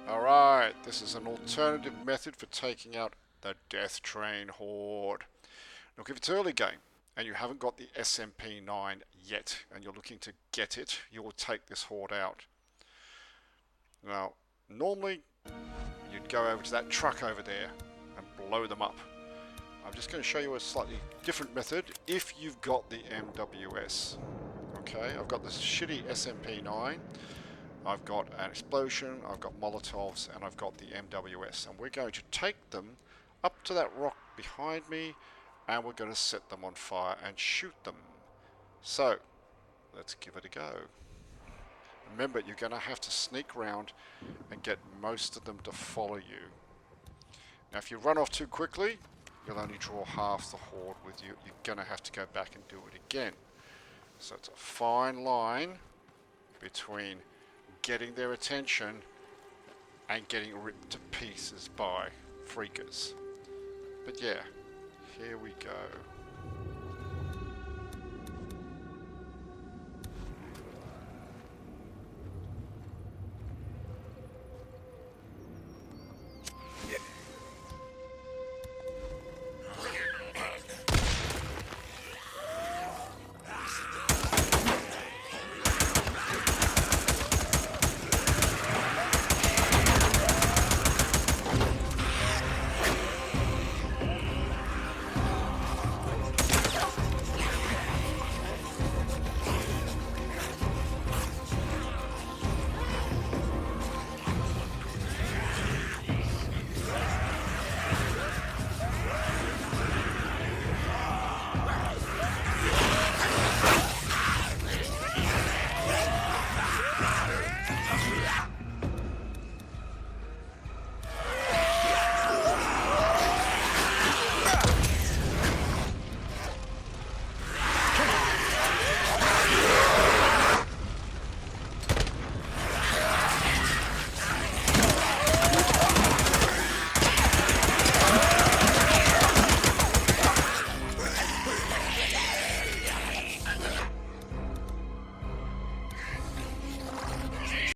Alright, this is an alternative method for taking out the Death Train Horde. Look, if it's early game and you haven't got the SMP-9 yet and you're looking to get it, you will take this horde out. Now, normally you'd go over to that truck over there and blow them up. I'm just going to show you a slightly different method if you've got the MWS. Okay, I've got this shitty SMP-9. I've got an explosion, I've got Molotovs, and I've got the MWS. And we're going to take them up to that rock behind me, and we're going to set them on fire and shoot them. So, let's give it a go. Remember, you're going to have to sneak around and get most of them to follow you. Now, if you run off too quickly, you'll only draw half the horde with you. You're going to have to go back and do it again. So it's a fine line between getting their attention and getting ripped to pieces by freakers. But yeah, here we go.